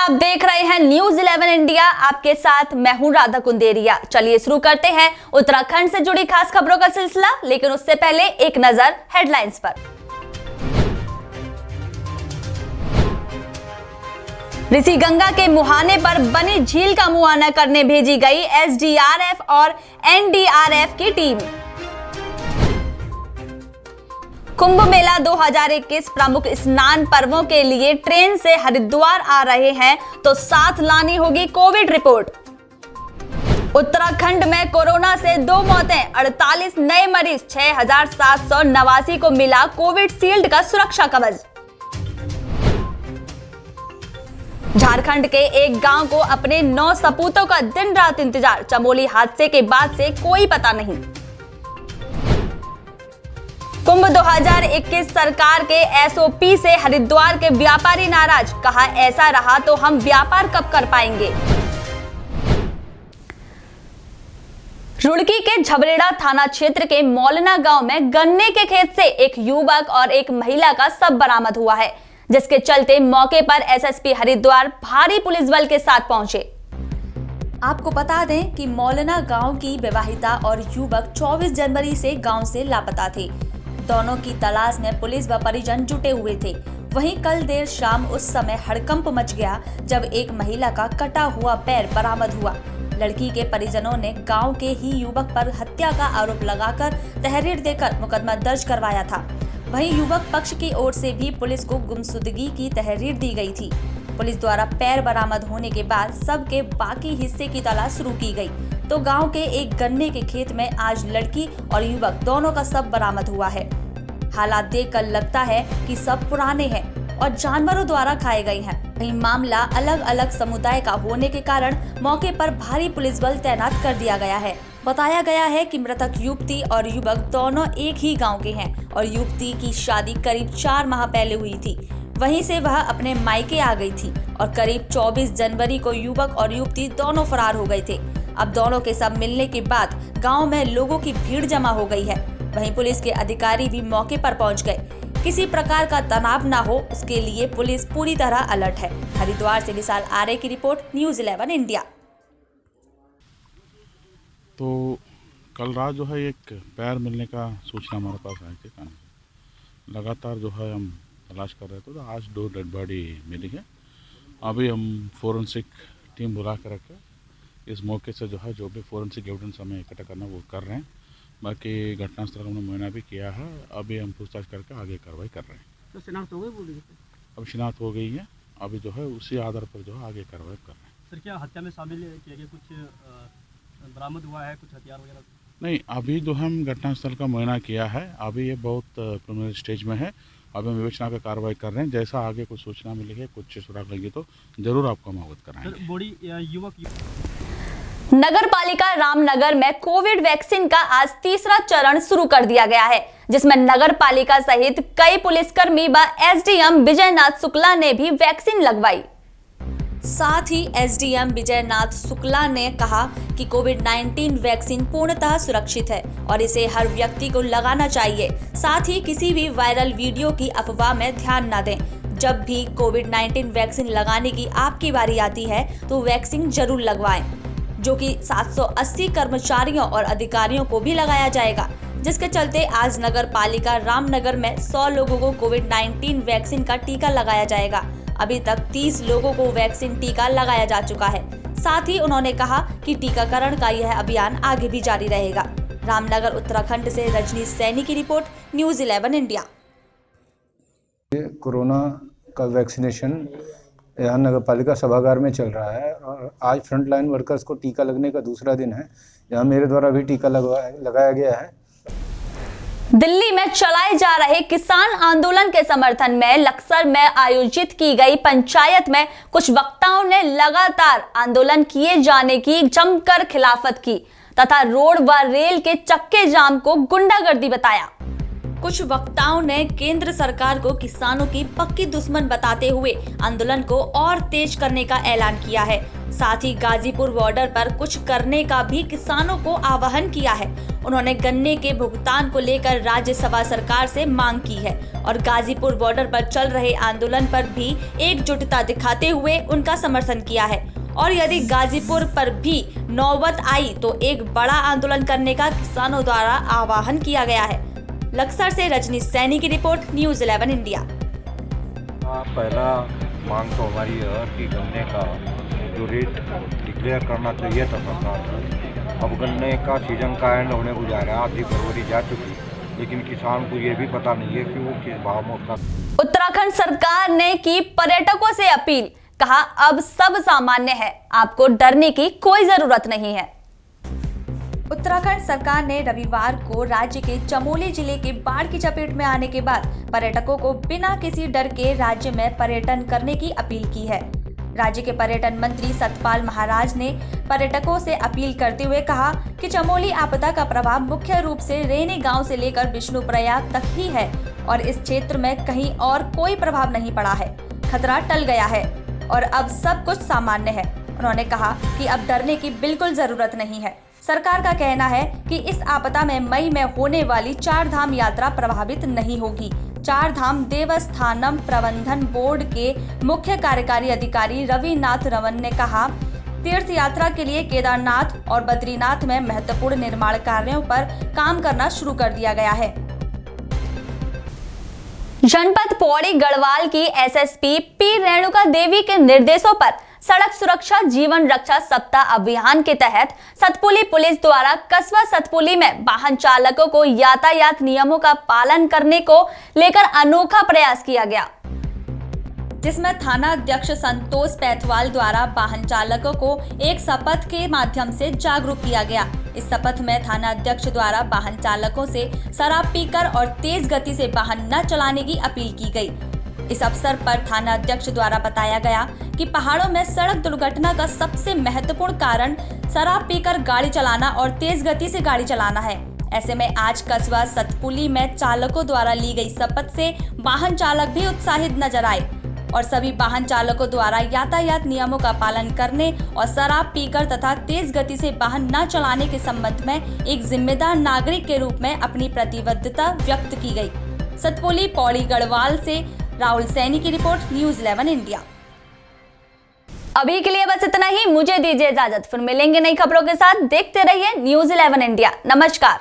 आप देख रहे हैं न्यूज 11 इंडिया। आपके साथ मैं हूं राधा कुंदेरिया। चलिए शुरू करते हैं उत्तराखंड से जुड़ी खास खबरों का सिलसिला, लेकिन उससे पहले एक नजर हेडलाइंस पर। ऋषि गंगा के मुहाने पर बनी झील का मुआयना करने भेजी गई एसडीआरएफ और एनडीआरएफ की टीम। कुंभ मेला 2021 प्रमुख स्नान पर्वों के लिए ट्रेन से हरिद्वार आ रहे हैं तो साथ लानी होगी कोविड रिपोर्ट। उत्तराखंड में कोरोना से 2 मौतें, 48 नए मरीज, 6,789 को मिला कोविड शील्ड का सुरक्षा कवच। झारखंड के एक गांव को अपने 9 सपूतों का दिन रात इंतजार, चमोली हादसे के बाद से कोई पता नहीं। कुंभ 2021 सरकार के एसओपी से हरिद्वार के व्यापारी नाराज, कहा ऐसा रहा तो हम व्यापार कब कर पाएंगे। रुड़की के झबरेड़ा थाना क्षेत्र के मौलना गांव में गन्ने के खेत से एक युवक और एक महिला का शव बरामद हुआ है, जिसके चलते मौके पर एसएसपी हरिद्वार भारी पुलिस बल के साथ पहुंचे। आपको बता दें कि मौलना गांव की विवाहिता और युवक 24 जनवरी से गांव से लापता थे। दोनों की तलाश में पुलिस व परिजन जुटे हुए थे। वहीं कल देर शाम उस समय हड़कंप मच गया जब एक महिला का कटा हुआ पैर बरामद हुआ। लड़की के परिजनों ने गांव के ही युवक पर हत्या का आरोप लगाकर तहरीर देकर मुकदमा दर्ज करवाया था। वहीं युवक पक्ष की ओर से भी पुलिस को गुमशुदगी की तहरीर दी गई थी। पुलिस द्वारा पैर बरामद होने के बाद सब के बाकी हिस्से की तलाश शुरू की गई तो गांव के एक गन्ने के खेत में आज लड़की और युवक दोनों का शव बरामद हुआ है। हालात देखकर लगता है कि सब पुराने हैं और जानवरों द्वारा खाए गए हैं। वहीं मामला अलग अलग समुदाय का होने के कारण मौके पर भारी पुलिस बल तैनात कर दिया गया है। बताया गया है कि मृतक युवती और युवक दोनों एक ही गाँव के हैं और युवती की शादी करीब 4 माह पहले हुई थी। वहीं से वह अपने मायके आ गई थी और करीब 24 जनवरी को युवक और युवती दोनों फरार हो गए थे। अब दोनों के शव मिलने के बाद गांव में लोगों की भीड़ जमा हो गई है। वहीं पुलिस के अधिकारी भी मौके पर पहुंच गए। किसी प्रकार का तनाव न हो, उसके लिए पुलिस पूरी तरह अलर्ट है। हरिद्वार से विशाल आर्य की रिपोर्ट, न्यूज 11 इंडिया। तो कल रात जो है एक पैर मिलने का सूचना हमारे पास आई थी थाने से। लगातार जो है हम तलाश कर रहे थे तो आज 2 डेड बॉडी मिली है। अभी हम फोरेंसिक टीम बुला कर रखे इस मौके से जो है जो भी फोरेंसिक एविडेंस हमें इकट्ठा करना वो कर रहे हैं। बाकी घटनास्थल का हमने मुआयना भी किया है। अभी हम पूछताछ करके आगे कार्रवाई कर रहे हैं। तो शिनाख्त हो गई पूरी? अब शिनाख्त हो गई है। अभी जो है उसी आधार पर जो है आगे कार्रवाई कर रहे हैं। सर क्या हत्या में शामिल किया गया? कुछ बरामद हुआ है, कुछ हथियार वगैरह? नहीं, अभी जो हम घटनास्थल का मुआयना किया है, अभी ये बहुत प्रीलिमिनरी स्टेज में है। अभी हम विवेचना का कार्रवाई कर रहे हैं। जैसा आगे कुछ सूचना मिलेगी, कुछ सुराग लगी तो जरूर आपको हम अवगत कराएंगे। बॉडी युवक नगर पालिका रामनगर में कोविड वैक्सीन का आज तीसरा चरण शुरू कर दिया गया है, जिसमें नगर पालिका सहित कई पुलिसकर्मी व एसडीएम विजयनाथ शुक्ला ने भी वैक्सीन लगवाई। साथ ही एसडीएम विजयनाथ शुक्ला ने कहा कि कोविड-19 वैक्सीन पूर्णतः सुरक्षित है और इसे हर व्यक्ति को लगाना चाहिए। साथ ही किसी भी वायरल वीडियो की अफवाह में ध्यान न दें। जब भी कोविड-19 वैक्सीन लगाने की आपकी बारी आती है तो वैक्सीन जरूर लगवाएं, जो कि 780 कर्मचारियों और अधिकारियों को भी लगाया जाएगा, जिसके चलते आज नगर पालिका रामनगर में 100 लोगों को कोविड-19 वैक्सीन का टीका लगाया जाएगा। अभी तक 30 लोगों को वैक्सीन टीका लगाया जा चुका है। साथ ही उन्होंने कहा कि टीकाकरण का यह अभियान आगे भी जारी रहेगा। रामनगर उत्तराखंड से रजनी सैनी की रिपोर्ट, न्यूज 11 इंडिया। कोरोना का वैक्सीनेशन यहाँ नगर पालिका सभागार में चल रहा है और आज फ्रंटलाइन वर्कर्स को टीका लगने का दूसरा दिन है। यहाँ मेरे द्वारा भी टीका लगाया गया है। दिल्ली में चलाए जा रहे किसान आंदोलन के समर्थन में लक्सर में आयोजित की गई पंचायत में कुछ वक्ताओं ने लगातार आंदोलन किए जाने की जमकर खिलाफत की तथा रोड व रेल के चक्के जाम को गुंडागर्दी बताया। कुछ वक्ताओं ने केंद्र सरकार को किसानों की पक्की दुश्मन बताते हुए आंदोलन को और तेज करने का ऐलान किया है। साथ ही गाजीपुर बॉर्डर पर कुछ करने का भी किसानों को आह्वान किया है। उन्होंने गन्ने के भुगतान को लेकर राज्यसभा सरकार से मांग की है और गाजीपुर बॉर्डर पर चल रहे आंदोलन पर भी एकजुटता दिखाते हुए उनका समर्थन किया है और यदि गाजीपुर पर भी नौबत आई तो एक बड़ा आंदोलन करने का किसानों द्वारा आह्वान किया गया है। लक्सर से रजनी सैनी की रिपोर्ट, न्यूज़ 11 इंडिया। पहला मांग तो हमारी है कि गन्ने का जो रेट डिक्लेयर करना चाहिए था सरकार को। अब गन्ने का सीजन का एंड होने को जा रहा है, आधी फरवरी जा चुकी, लेकिन किसान को ये भी पता नहीं है कि वो किस भाव में उसका। उत्तराखंड सरकार ने की पर्यटकों से अपील, कहा अब सब सामान्य है, आपको डरने की कोई जरूरत नहीं है। उत्तराखंड सरकार ने रविवार को राज्य के चमोली जिले के बाढ़ की चपेट में आने के बाद पर्यटकों को बिना किसी डर के राज्य में पर्यटन करने की अपील की है। राज्य के पर्यटन मंत्री सतपाल महाराज ने पर्यटकों से अपील करते हुए कहा कि चमोली आपदा का प्रभाव मुख्य रूप से रेनी गांव से लेकर विष्णुप्रयाग तक ही है और इस क्षेत्र में कहीं और कोई प्रभाव नहीं पड़ा है। खतरा टल गया है और अब सब कुछ सामान्य है। उन्होंने कहा कि अब डरने की बिल्कुल जरूरत नहीं है। सरकार का कहना है कि इस आपदा में मई में होने वाली 4 धाम यात्रा प्रभावित नहीं होगी। 4 धाम देवस्थानम प्रबंधन बोर्ड के मुख्य कार्यकारी अधिकारी रविनाथ रमन ने कहा, तीर्थ यात्रा के लिए केदारनाथ और बद्रीनाथ में महत्वपूर्ण निर्माण कार्यों पर काम करना शुरू कर दिया गया है। जनपद पौड़ी गढ़वाल की एसएसपी पी रेणुका देवी के निर्देशों पर सड़क सुरक्षा जीवन रक्षा सप्ताह अभियान के तहत सतपुली पुलिस द्वारा कस्बा सतपुली में वाहन चालकों को यातायात नियमों का पालन करने को लेकर अनोखा प्रयास किया गया, जिसमें थाना अध्यक्ष संतोष पैथवाल द्वारा वाहन चालकों को एक शपथ के माध्यम से जागरूक किया गया। इस शपथ में थाना अध्यक्ष द्वारा वाहन चालकों से शराब पीकर और तेज गति से वाहन न चलाने की अपील की गई। इस अवसर पर थाना अध्यक्ष द्वारा बताया गया कि पहाड़ों में सड़क दुर्घटना का सबसे महत्वपूर्ण कारण शराब पीकर गाड़ी चलाना और तेज गति से गाड़ी चलाना है। ऐसे में आज कस्बा सतपुली में चालकों द्वारा ली गई शपथ से वाहन चालक भी उत्साहित नजर आए और सभी वाहन चालकों द्वारा यातायात नियमों का पालन करने और शराब पीकर तथा तेज गति से वाहन न चलाने के संबंध में एक जिम्मेदार नागरिक के रूप में अपनी प्रतिबद्धता व्यक्त की गई। सतपुली पौड़ी गढ़वाल से राहुल सैनी की रिपोर्ट, न्यूज़ 11 इंडिया। अभी के लिए बस इतना ही, मुझे दीजिए इजाजत, फिर मिलेंगे नई खबरों के साथ। देखते रहिए न्यूज़ 11 इंडिया। नमस्कार।